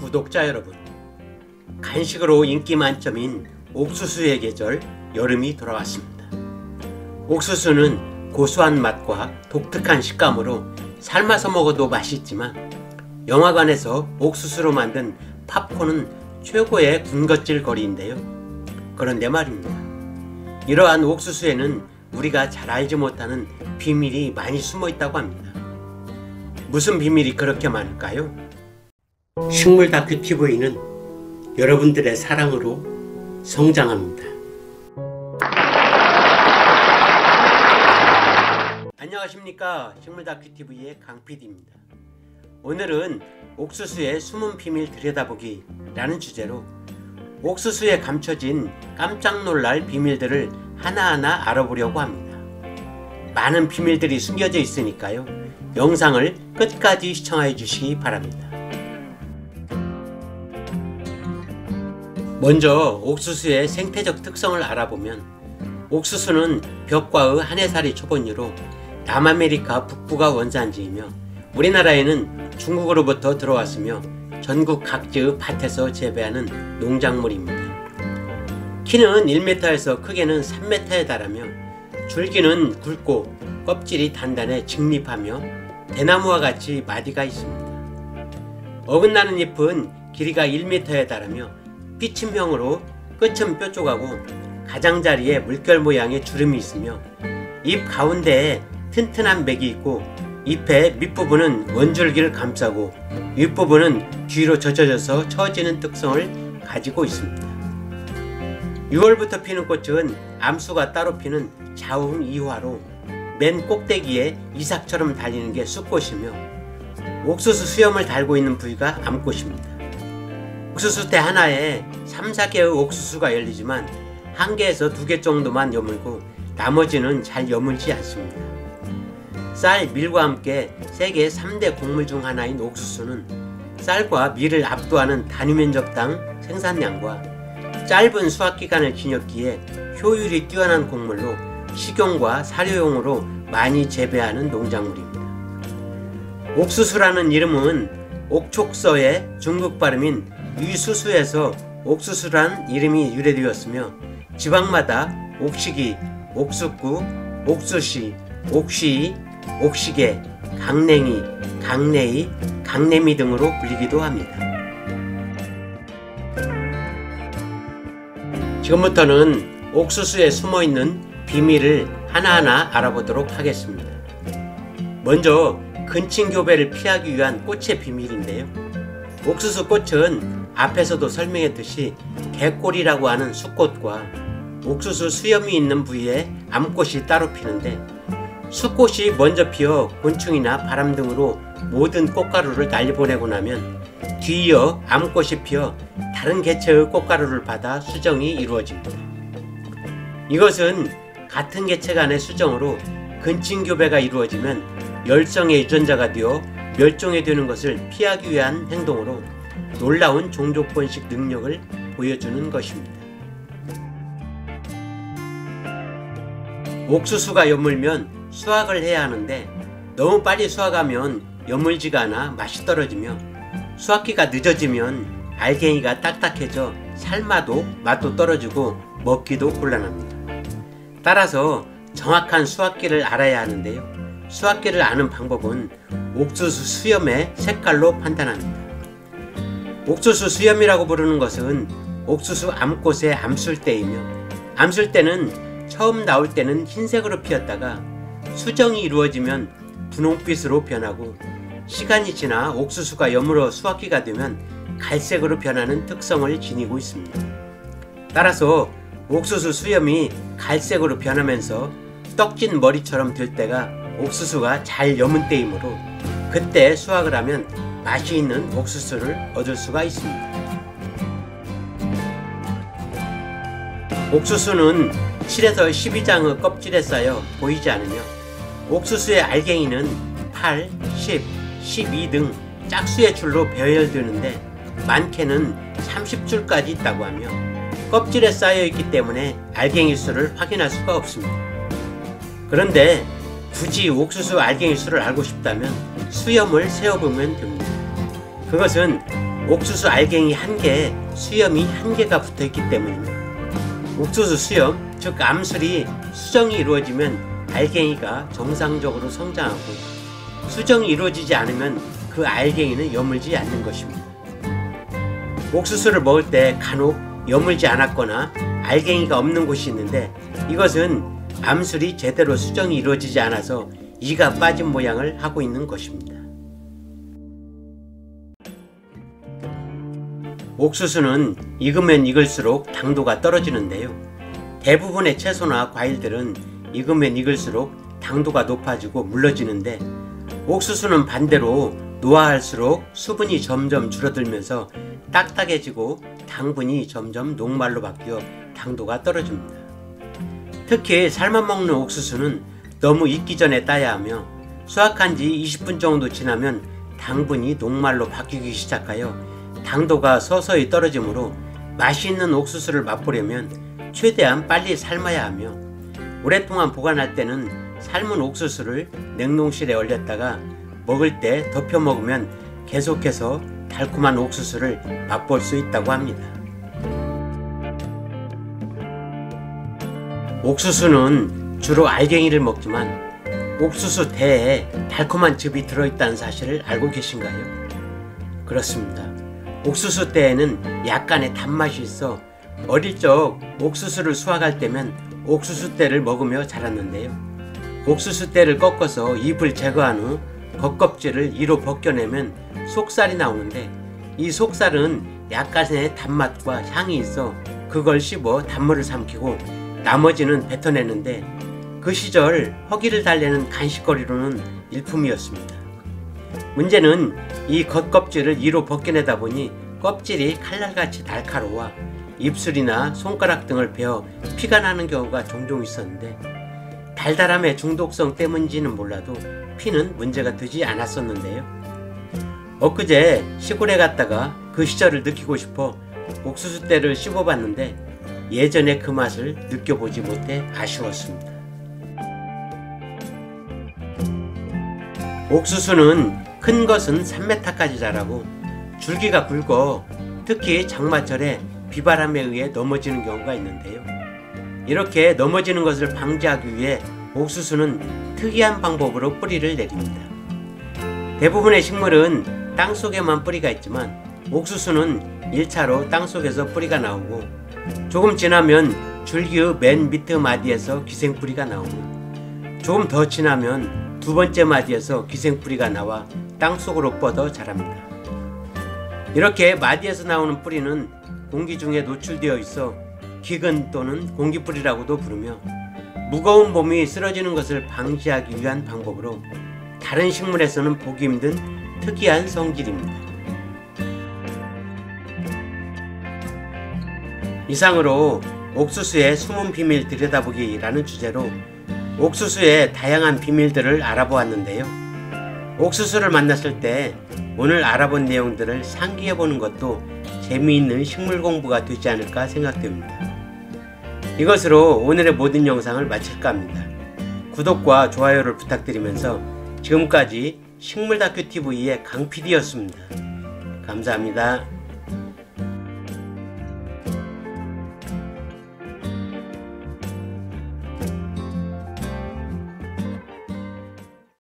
구독자 여러분, 간식으로 인기 만점인 옥수수의 계절 여름이 돌아왔습니다. 옥수수는 고소한 맛과 독특한 식감으로 삶아서 먹어도 맛있지만 영화관에서 옥수수로 만든 팝콘은 최고의 군것질 거리인데요. 그런데 말입니다. 이러한 옥수수에는 우리가 잘 알지 못하는 비밀이 많이 숨어 있다고 합니다. 무슨 비밀이 그렇게 많을까요? 식물 다큐 TV는 여러분들의 사랑으로 성장합니다. 안녕하십니까, 식물 다큐 TV의 강PD입니다. 오늘은 옥수수의 숨은 비밀 들여다보기 라는 주제로 옥수수에 감춰진 깜짝 놀랄 비밀들을 하나하나 알아보려고 합니다. 많은 비밀들이 숨겨져 있으니까요, 영상을 끝까지 시청해 주시기 바랍니다. 먼저 옥수수의 생태적 특성을 알아보면, 옥수수는 벽과의 한해살이 초본류로 남아메리카 북부가 원산지이며 우리나라에는 중국으로부터 들어왔으며 전국 각지의 밭에서 재배하는 농작물입니다. 키는 1m에서 크게는 3m에 달하며 줄기는 굵고 껍질이 단단해 직립하며 대나무와 같이 마디가 있습니다. 어긋나는 잎은 길이가 1m에 달하며 피침형으로 끝은 뾰족하고 가장자리에 물결 모양의 주름이 있으며 잎 가운데에 튼튼한 맥이 있고 잎의 밑부분은 원줄기를 감싸고 윗부분은 뒤로 젖혀져서 처지는 특성을 가지고 있습니다. 6월부터 피는 꽃은 암수가 따로 피는 자웅 2화로 맨 꼭대기에 이삭처럼 달리는 게 쑥꽃이며 옥수수 수염을 달고 있는 부위가 암꽃입니다. 옥수수대 하나에 3-4개의 옥수수가 열리지만 1개에서 2개 정도만 여물고 나머지는 잘 여물지 않습니다. 쌀, 밀과 함께 세계 3대 곡물 중 하나인 옥수수는 쌀과 밀을 압도하는 단위 면적당 생산량과 짧은 수확기간을 지녔기에 효율이 뛰어난 곡물로 식용과 사료용으로 많이 재배하는 농작물입니다. 옥수수라는 이름은 옥촉서의 중국 발음인 유수수에서 옥수수란 이름이 유래되었으며 지방마다 옥시기, 옥숫구, 옥수시, 옥시이, 옥시개, 강냉이, 강내이, 강내미 등으로 불리기도 합니다. 지금부터는 옥수수에 숨어있는 비밀을 하나하나 알아보도록 하겠습니다. 먼저 근친교배를 피하기 위한 꽃의 비밀인데요. 옥수수 꽃은 앞에서도 설명했듯이 개꼬리라고 하는 수꽃과 옥수수 수염이 있는 부위에 암꽃이 따로 피는데, 수꽃이 먼저 피어 곤충이나 바람 등으로 모든 꽃가루를 날려보내고 나면 뒤이어 암꽃이 피어 다른 개체의 꽃가루를 받아 수정이 이루어집니다. 이것은 같은 개체 간의 수정으로 근친교배가 이루어지면 열성의 유전자가 되어 멸종이 되는 것을 피하기 위한 행동으로 놀라운 종족번식 능력을 보여주는 것입니다. 옥수수가 여물면 수확을 해야 하는데 너무 빨리 수확하면 여물지가 않아 맛이 떨어지며 수확기가 늦어지면 알갱이가 딱딱해져 삶아도 맛도 떨어지고 먹기도 곤란합니다. 따라서 정확한 수확기를 알아야 하는데요. 수확기를 아는 방법은 옥수수 수염의 색깔로 판단합니다. 옥수수 수염이라고 부르는 것은 옥수수 암꽃의 암술대이며, 암술대는 처음 나올 때는 흰색으로 피었다가 수정이 이루어지면 분홍빛으로 변하고 시간이 지나 옥수수가 여물어 수확기가 되면 갈색으로 변하는 특성을 지니고 있습니다. 따라서 옥수수 수염이 갈색으로 변하면서 떡진 머리처럼 될 때가 옥수수가 잘 여문 때이므로 그때 수확을 하면 맛이 있는 옥수수를 얻을 수가 있습니다. 옥수수는 7에서 12장의 껍질에 쌓여 보이지 않으며 옥수수의 알갱이는 8, 10, 12 등 짝수의 줄로 배열되는데 많게는 30줄까지 있다고 하며 껍질에 쌓여 있기 때문에 알갱이 수를 확인할 수가 없습니다. 그런데 굳이 옥수수 알갱이 수를 알고 싶다면 수염을 세어보면 됩니다. 그것은 옥수수 알갱이 1개, 수염이 1개가 붙어있기 때문입니다. 옥수수 수염, 즉 암술이 수정이 이루어지면 알갱이가 정상적으로 성장하고, 수정이 이루어지지 않으면 그 알갱이는 여물지 않는 것입니다. 옥수수를 먹을 때 간혹 여물지 않았거나 알갱이가 없는 곳이 있는데, 이것은 암술이 제대로 수정이 이루어지지 않아서 이가 빠진 모양을 하고 있는 것입니다. 옥수수는 익으면 익을수록 당도가 떨어지는데요. 대부분의 채소나 과일들은 익으면 익을수록 당도가 높아지고 물러지는데, 옥수수는 반대로 노화할수록 수분이 점점 줄어들면서 딱딱해지고 당분이 점점 녹말로 바뀌어 당도가 떨어집니다. 특히 삶아 먹는 옥수수는 너무 익기 전에 따야 하며, 수확한 지 20분 정도 지나면 당분이 녹말로 바뀌기 시작하여 당도가 서서히 떨어지므로 맛있는 옥수수를 맛보려면 최대한 빨리 삶아야 하며, 오랫동안 보관할 때는 삶은 옥수수를 냉동실에 얼렸다가 먹을 때 덮여 먹으면 계속해서 달콤한 옥수수를 맛볼 수 있다고 합니다. 옥수수는 주로 알갱이를 먹지만 옥수수 대에 달콤한 즙이 들어있다는 사실을 알고 계신가요? 그렇습니다. 옥수수 대에는 약간의 단맛이 있어 어릴 적 옥수수를 수확할 때면 옥수수대를 먹으며 자랐는데요. 옥수수대를 꺾어서 잎을 제거한 후 겉껍질을 이로 벗겨내면 속살이 나오는데, 이 속살은 약간의 단맛과 향이 있어 그걸 씹어 단물을 삼키고 나머지는 뱉어내는데, 그 시절 허기를 달래는 간식거리로는 일품이었습니다. 문제는 이 겉껍질을 이로 벗겨내다 보니 껍질이 칼날같이 날카로워 입술이나 손가락 등을 베어 피가 나는 경우가 종종 있었는데, 달달함의 중독성 때문인지는 몰라도 피는 문제가 되지 않았었는데요. 엊그제 시골에 갔다가 그 시절을 느끼고 싶어 옥수수대를 씹어봤는데 예전의 그 맛을 느껴보지 못해 아쉬웠습니다. 옥수수는 큰 것은 3m까지 자라고 줄기가 굵어 특히 장마철에 비바람에 의해 넘어지는 경우가 있는데요. 이렇게 넘어지는 것을 방지하기 위해 옥수수는 특이한 방법으로 뿌리를 내립니다. 대부분의 식물은 땅속에만 뿌리가 있지만 옥수수는 1차로 땅속에서 뿌리가 나오고, 조금 지나면 줄기의 맨 밑에 마디에서 기생뿌리가 나오고, 조금 더 지나면 두 번째 마디에서 기생뿌리가 나와 땅속으로 뻗어 자랍니다. 이렇게 마디에서 나오는 뿌리는 공기 중에 노출되어 있어 기근 또는 공기뿌리라고도 부르며, 무거운 봄이 쓰러지는 것을 방지하기 위한 방법으로 다른 식물에서는 보기 힘든 특이한 성질입니다. 이상으로 옥수수의 숨은 비밀 들여다보기라는 주제로 옥수수의 다양한 비밀들을 알아보았는데요. 옥수수를 만났을 때 오늘 알아본 내용들을 상기해보는 것도 재미있는 식물 공부가 되지 않을까 생각됩니다. 이것으로 오늘의 모든 영상을 마칠까 합니다. 구독과 좋아요를 부탁드리면서 지금까지 식물다큐TV의 강PD였습니다. 감사합니다.